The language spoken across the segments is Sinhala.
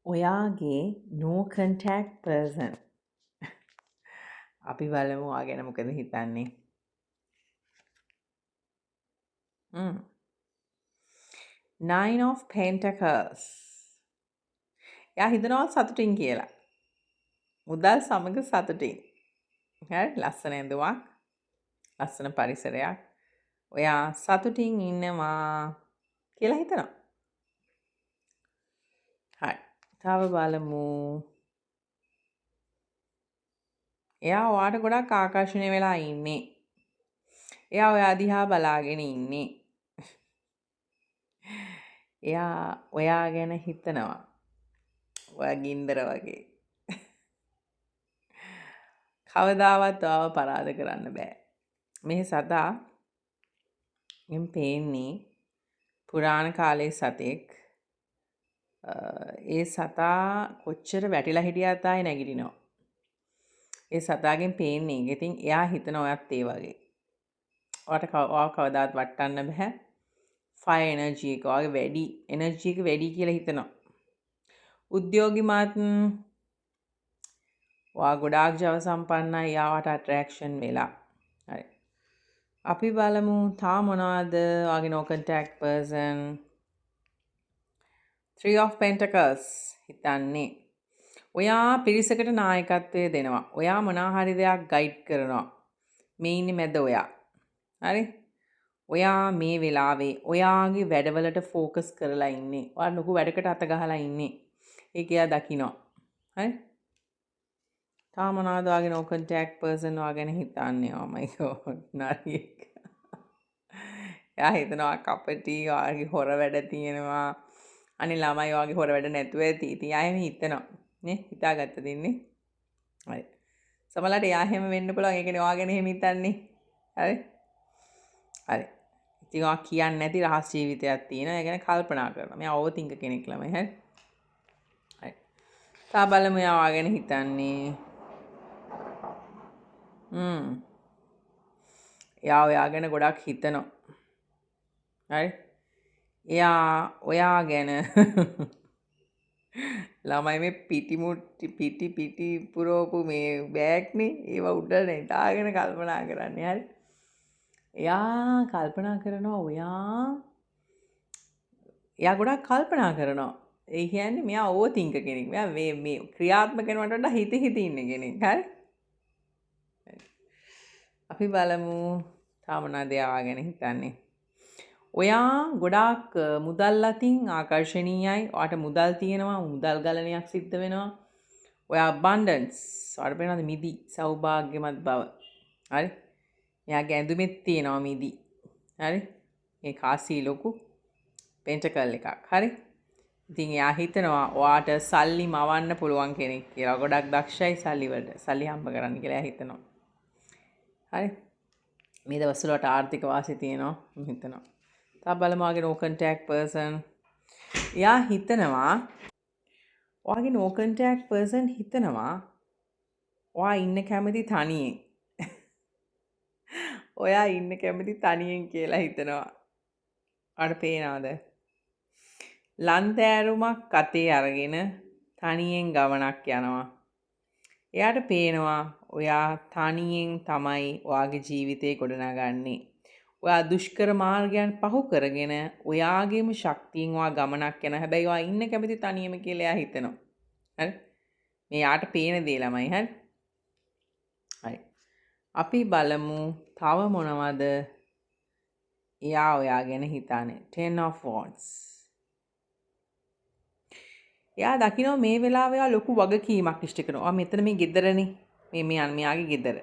ඔයාගේ no contact person. අපි බලමු ඔයා ගැන මොකද හිතන්නේ. Nine of Pentacles. එයා හිතනවා සතුටින් කියලා. මුදල් සමග සතුටින්. හරි ලස්සන ඇඳුමක්. ලස්සන පරිසරයක්. ඔයා සතුටින් ඉන්නවා කියලා හිතනවා. හරි. තව බලමු. එයා ඔයාට ගොඩක් ආකර්ෂණය වෙලා ඉන්නේ. එයා ඔයා දිහා බලාගෙන ඉන්නේ. එයා ඔයා ගැන හිතනවා. ඔයා ගින්දර වගේ. කවදාවත් ඔයාව පරාද කරන්න බෑ. මේ සතා එම් පේන්නේ පුරාණ කාලයේ සතෙක්. ඒ සතා කොච්චර වැටිලා හිටියත් ආයේ නැගිටිනවා. ඒ සතාගෙන් පේන්නේ. ඉතින් එයා හිතන ඔයත් ඒ වගේ. ඔයාට ඔයාව කවදාවත් වටන්න බෑ. ෆයර් එනර්ජි එක ඔයාගේ වැඩි එනර්ජි එක වැඩි කියලා හිතනවා. උද්‍යෝගිමත් ඔයා ගොඩාක් ජව සම්පන්නයි. යාවට ඇට්‍රැක්ෂන් වෙලා. හරි. අපි බලමු තා මොනවද ඔයාගේ no contact person. Three of Pentacles හිතන්නේ. ඔයා පිරිසකට නායකත්වය දෙනවා. ඔයා මොනා හරි දෙයක් ගයිඩ් කරනවා. මේ ඉන්නේ මැද ඔයා. හරි? ඔයා මේ වෙලාවේ ඔයාගේ වැඩවලට ફોකස් කරලා ඉන්නේ. ඔයා ලොකු වැඩකට අත ගහලා ඉන්නේ. ඒක එයා දකිනවා. හරි? තාම මොනවද ඔයාගේ no contact person ඔයා ගැන හිතන්නේ? Oh my god. නරියෙක්. එයා හිතනවා කපටි ඔයාගේ හොර වැඩ තියෙනවා. අනේ ළමයි ඔයාගේ හොර වැඩ නැතුව ඇති. ඉතින් එයා එහෙම හිතනවා. නේ? හිතාගත්තද ඉන්නේ? හරි. සමහරවිට එයා එහෙම වෙන්න පුළුවන්. ඒ කියන්නේ ඔයා ගැන එහෙම හිතන්නේ. හරි? හරි. ඉතින් ඔයා කියන්නේ නැති රහස් ජීවිතයක් තියෙනවා. ඒ ගැන කල්පනා කරනවා. මෙයා ඕවර්තින්ක කෙනෙක් ළමයි. හරි? හරි. තා බලමු එයා ඔයා ගැන හිතන්නේ. එයා ඔයා ගැන ගොඩක් හිතනවා. හරි? එයා ඔයා ගැන ළමයි මේ පිටි පුරෝපු මේ බෑග්නේ ඒවා උඩට නෙටාගෙන කල්පනා කරන්නේ. හරි? එයා කල්පනා කරනවා එයා ගොඩක් කල්පනා කරනවා. ඒ කියන්නේ මෙයා ඕවර්තින්ක කෙනෙක්. මෙයා මේ ක්‍රියාත්මක වෙනවට වඩා හිත ඉන්න කෙනෙක්. හරි? අපි බලමු තාම මොනවද එයා ගැන හිතන්නේ. ඔයා ගොඩාක් මුදල් අතින් ආකර්ශනීයයි. ඔයාට මුදල් තියෙනවා. මුදල් ගලණයක් සිද්ධ වෙනවා. ඔයා abundance. ඔයාට පේනවාද මිදි සෞභාග්‍යමත් බව. හරි? එයාගේ ඇඳුමෙත් තියෙනවා මිදි. හරි? මේ කාසී ලොකු පෙන්ටකල් එකක්. හරි? ඉතින් එයා හිතනවා ඔයාට සල්ලි මවන්න පුළුවන් කෙනෙක් කියලා. ගොඩක් දක්ෂයි සල්ලි වලට. සල්ලි හම්බ කරන්න කියලා එයා හිතනවා. හරි? මේ දවස්වල ඔයාට ආර්ථික වාසි තියෙනවා. මම හිතනවා. තා බලමු ඔයාගේ no contact person. එයා හිතනවා ඔයාගේ no contact person හිතනවා ඔයා ඉන්න කැමති තනියෙන්. ඔයා ඉන්න කැමති තනියෙන් කියලා හිතනවා. ඔයාට පේනවද? ලන්තෑරුමක් අතේ අරගෙන තනියෙන් ගමනක් යනවා. එයාට පේනවා ඔයා තනියෙන් තමයි ඔයාගේ ජීවිතේ ගොඩනගන්නේ. ඔයා දුෂ්කර මාර්ගයන් පහු කරගෙන ඔයාගේම ශක්තියෙන් ඔයා ගමනක් යනවා. හැබැයි ඔයා ඉන්න කැමති තනියම කියලා එයා හිතනවා. හරි? මේ යාට පේන දේ ළමයි. හරි? හරි. අපි බලමු තව මොනවද එයා ඔයා ගැන හිතන්නේ. 10 of Wands. එයා දකිනවා මේ වෙලාවේ එයා ලොකු වගකීමක් ඉෂ්ට කරනවා. මෙතන මේ ගෙදරනේ. මෙයාගේ ගෙදර.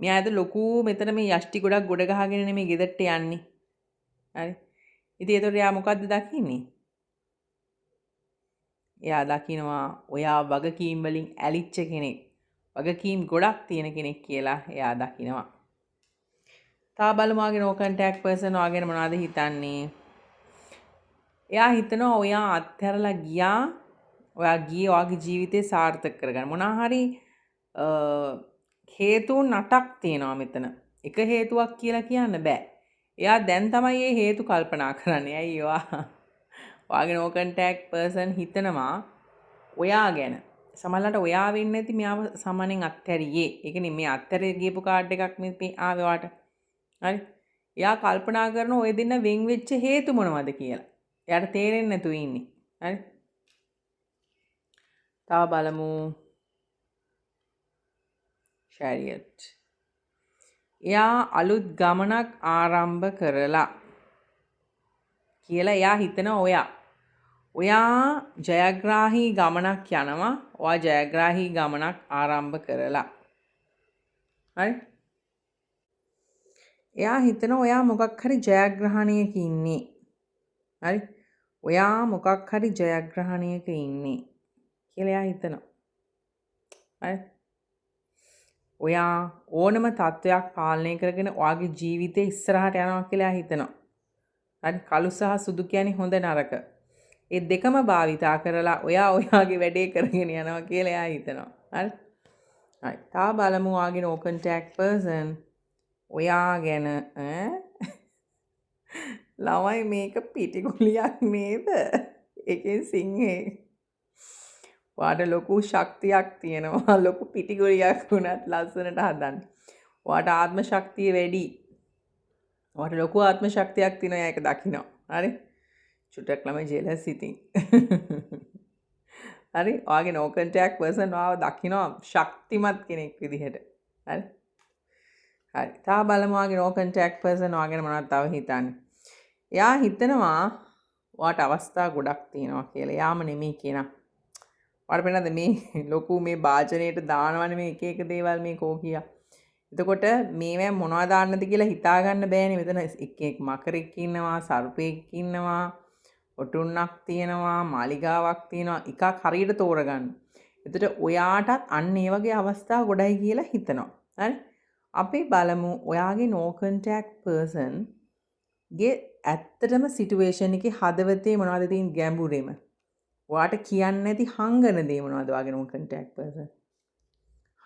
මෙයා ඇද ලොකු මෙතන මේ යෂ්ටි ගොඩක් ගොඩ ගහගෙන මේ ගෙදරට යන්නේ. හරි. ඉතින් ඒතකොට එයා මොකද්ද දකින්නේ? එයා දකිනවා ඔයා වගකීම් වලින් ඇලිච්ච කෙනෙක්. වගකීම් ගොඩක් තියෙන කෙනෙක් කියලා එයා දකිනවා. තා බලමු ආගේ no contact person ඔයාගෙන මොනවද හිතන්නේ? එයා හිතනවා ඔයා අත්හැරලා ගියා. ඔයා ගියේ ඔයාගේ ජීවිතේ සාර්ථක කරගන්න. මොනවා හරි හේතුන් 8ක් තියෙනවා මෙතන. එක හේතුවක් කියලා කියන්න බෑ. එයා දැන් තමයි මේ හේතු කල්පනා කරන්නේ. ඇයි ඔයාගේ no contact person හිතනවා ඔයා ගැන. සමහරවිට ඔයා වෙන්නේ නැති මෙයාව සාමාන්‍යයෙන් අත්හැරියේ. ඒ කියන්නේ මේ අත්හැරේ ගියපු කාඩ් එකක් මේ ආවේ වාට. හරි. එයා කල්පනා කරන ඔය දෙන්න වෙන් වෙච්ච හේතු මොනවද කියලා. එයාට තේරෙන්නේ නැතුව ඉන්නේ. හරි. තව බලමු. chariot. එයා අලුත් ගමනක් ආරම්භ කරලා කියලා එයා හිතන ඔයා ජයග්‍රාහී ගමනක් යනවා. ඔයා ජයග්‍රාහී ගමනක් ආරම්භ කරලා. හරි? එයා හිතන ඔයා මොකක් හරි ජයග්‍රහණයක ඉන්නේ. හරි? ඔයා මොකක් හරි ජයග්‍රහණයක ඉන්නේ කියලා එයා හිතනවා. හරි? ඔයා ඕනම තත්ත්වයක් පාලනය කරගෙන ඔයාගේ ජීවිතේ ඉස්සරහට යනවා කියලා හිතනවා. හරි? කළු සහ සුදු කියන්නේ හොඳ නරක. ඒ දෙකම භාවිතා කරලා ඔයා ඔයාගේ වැඩේ කරගෙන යනවා කියලා එයා හිතනවා. හරි? හරි. තා බලමු ඔයාගේ no contact person ඔයා ගැන ළමයි මේක පිටිකුලියක් නේද? ඒකෙන් සිංහේ ඔයාට ලොකු ශක්තියක් තියෙනවා. ලොකු පිටිකුලියක් වුණත් ලස්සනට හදන්න. ඔයාට ආත්ම ශක්තිය වැඩි. ඔයාට ලොකු ආත්ම ශක්තියක් තියෙනවා ඒක දකින්න. හරි? චුට්ටක් ළමයි ජෙලස් ඉතින්. හරි? ඔයාගේ no contact person ඔයාව දකින්න ශක්තිමත් කෙනෙක් විදිහට. හරි? හරි. තා බලමු ඔයාගේ no contact person ඔයා ගැන මොනවද තව හිතන්නේ. එයා හිතනවා ඔයාට අවස්ථා ගොඩක් තියෙනවා කියලා. යාම නෙමෙයි කියනවා. ඔයාට පේනද මේ ලොකු මේ වාචනයේට දානවනේ මේ එක එක දේවල් මේ කෝ කියා. එතකොට මේවෙන් මොනවද දාන්නද කියලා හිතා ගන්න බෑනේ. මෙතන එක් මකරෙක් ඉන්නවා, සර්පෙක් ඉන්නවා, ඔටුන්නක් තියෙනවා, මාලිගාවක් තියෙනවා. එකක් හරියට තෝරගන්න. එතකොට ඔයාටත් අන්න ඒ වගේ අවස්ථා ගොඩයි කියලා හිතනවා. හරි? අපි බලමු ඔයාගේ no contact person ගේ ඇත්තටම සිටුේෂන් එකේ හදවතේ මොනවද තියෙන ගැඹුරේම. ඔයාට කියන්න නැති හංගන දේ මොනවද ඔයාගේ no contact person?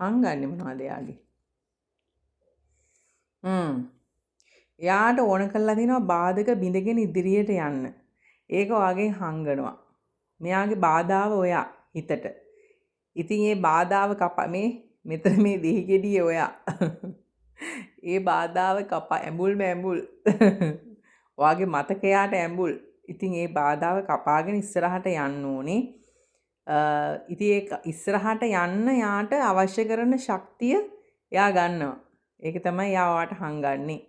හංගන්නේ මොනවද එයාගේ? එයාට ඕන කරලා තිනවා බාධක බිඳගෙන ඉදිරියට යන්න. ඒක ඔයාගෙන් හංගනවා. මෙයාගේ බාධාව ඔයා හිතට. ඉතින් මේ බාධාව මෙතන මේ දෙහි ගෙඩියේ ඔයා. ඒ බාධාව ඇඹුල්. ඔයාගේ මතකයට ඇඹුල්. ඉතින් ඒ බාධාව කපාගෙන ඉස්සරහට යන්න ඕනේ. ඉතින් ඒ ඉස්සරහට යන්න යාට අවශ්‍ය කරන ශක්තිය එයා ගන්නවා. ඒක තමයි එයා ඔයාට හංගන්නේ.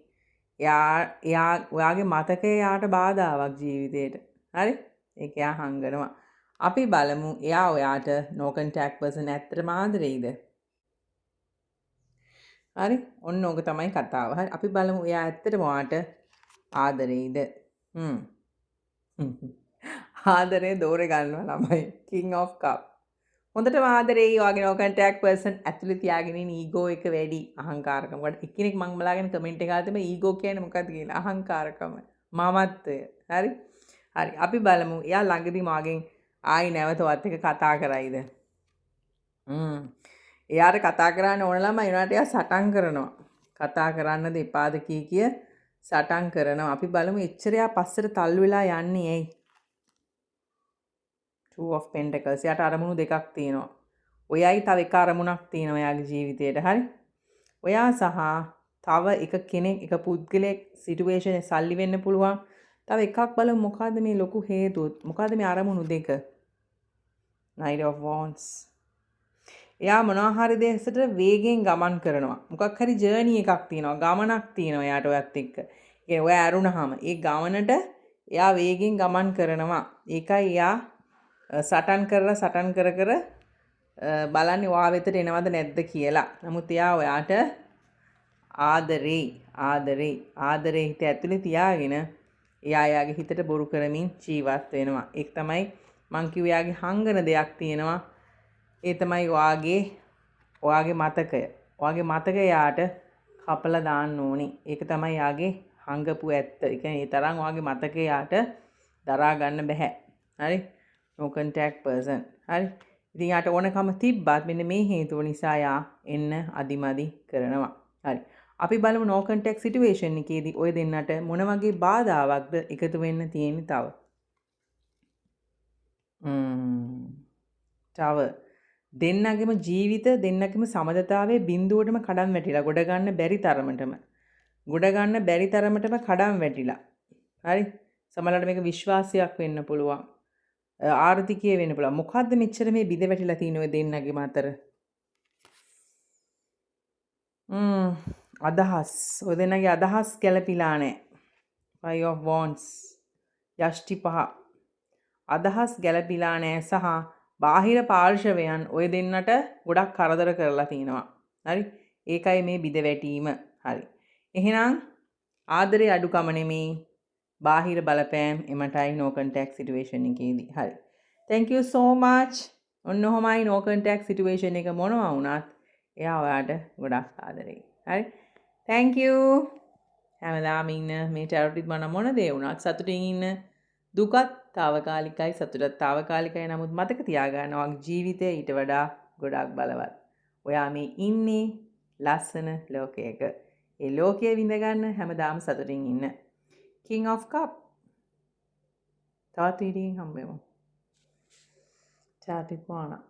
එයා ඔයාගේ මතකය යාට බාධාවක් ජීවිතේට. හරි? ඒක එයා හංගනවා. අපි බලමු එයා ඔයාට no contact person ඇත්තටම ආදරෙයිද? හරි? ඔන්න ඕක තමයි කතාව. හරි? අපි බලමු එයා ඇත්තටම ඔයාට ආදරෙයිද? ආදරේ දෝරේ ගන්නවා ළමයි. King of Cup. හොඳටම ආදරෙයි ඔයාගේ no contact person ඇතුලේ තියාගෙන ඉන්න ඊගෝ එක වැඩි අහංකාරකම. වට එක්කෙනෙක් මං බලාගෙන කමෙන්ට් එකක් ආතම ඊගෝ කියන්නේ මොකක්ද කියලා අහංකාරකම. මමත්වය. හරි? හරි. අපි බලමු එයා ළඟදී මාගෙන් ආයි නැවත වත් එක කතා කරයිද? එයාට කතා කරන්න ඕන ළමයි උනාට එයා සටන් කරනවා. කතා කරන්නද එපාද කිය සටන් කරනවා. අපි බලමු එච්චර එයා පස්සට තල්ලු වෙලා යන්නේ ඇයි? Two of Pentacles. එයාට අරමුණු දෙකක් තියෙනවා. ඔයයි තව එක අරමුණක් තියෙනවා එයාගේ ජීවිතේට. හරි? ඔයා සහ තව එක කෙනෙක් එක පුද්ගලයෙක් සිටුේෂන් එක සල්ලි වෙන්න පුළුවන්. තව එකක් බලමු මොකද්ද මේ ලොකු හේතුව? මොකද්ද මේ අරමුණු දෙක? Knight of Wands. එයා මොනවා හරි දෙයකට වේගෙන් ගමන් කරනවා. මොකක් හරි ජර්නි එකක් තියෙනවා. ගමනක් තියෙනවා එයාට ඔයත් එක්ක. ඒ ඔයා ඇරුණාම ඒ ගමනට එයා වේගෙන් ගමන් කරනවා. ඒකයි එයා සටන් කර බලන්නේ ඔයා වෙතට එනවද නැද්ද කියලා. නමුත් එයා ඔයාට ආදරේ හිත ඇතුලේ තියාගෙන එයා එයාගේ හිතට බොරු කරමින් ජීවත් වෙනවා. ඒක තමයි මං කිව්වේ එයාගේ හංගන දෙයක් තියෙනවා. ඒ තමයි ඔයාගේ මතකය. ඔයාගේ මතකය යාට කපලා දාන්න ඕනේ. ඒක තමයි යාගේ හංගපු ඇත්ත. ඒ කියන්නේ ඒ තරම් ඔයාගේ මතකය යාට දරා ගන්න බෑ. හරි? no contact person. හරි? ඉතින් යාට ඕනකම තිබ්බත් මෙන්න මේ හේතුව නිසා යා එන්න අදිමදි කරනවා. හරි. අපි බලමු no contact situation එකේදී ඔය දෙන්නට මොන වගේ බාධාවක්ද එකතු වෙන්න තියෙන්නේ තව. තව දෙන්නගේම ජීවිත දෙන්නගේම සමදතාවයේ බිඳුවටම කඩම් වැටිලා ගොඩ ගන්න බැරි තරමටම කඩම් වැටිලා. හරි? සමහරවිට මේක විශ්වාසයක් වෙන්න පුළුවන්. ආර්ථිකය වෙන්න පුළුවන්. මොකද්ද මෙච්චර මේ බිඳ වැටිලා තියෙන ඔය දෙන්නගේම අතර? අදහස්. ඔය දෙන්නගේ අදහස් ගැලපිලා නැහැ. Five of Wands. යෂ්ටි 5. අදහස් ගැලපිලා නැහැ සහ බාහිර පාර්ශවයන් ඔය දෙන්නට ගොඩක් කරදර කරලා තිනවා. හරි? ඒකයි මේ බිඳ වැටීම. හරි. එහෙනම් ආදරේ අඩුකම නෙමේ බාහිර බලපෑම් එමටයි no contact situation එකේදී. හරි. Thank you so much. ඔන්න ඔහොමයි no contact situation එක මොනවා වුණත් එයා ඔයාට ගොඩක් ආදරෙයි. හරි. Thank you. හැමදාම ඉන්න මේ චැරිටිත් මන මොන දේ වුණත් සතුටින් ඉන්න. දුකත් తాවකාලිකයි සතුටත් తాවකාලිකයි. නමුත් මතක තියාගන්න ඔයාගේ ජීවිතය ඊට වඩා ගොඩක් බලවත්. ඔයා මේ ඉන්නේ ලස්සන ලෝකයක. ඒ ලෝකය විඳ ගන්න හැමදාම සතුටින් ඉන්න. King of Cup. තවත් රීඩින් හම්බෙමු. චාටිත් මානා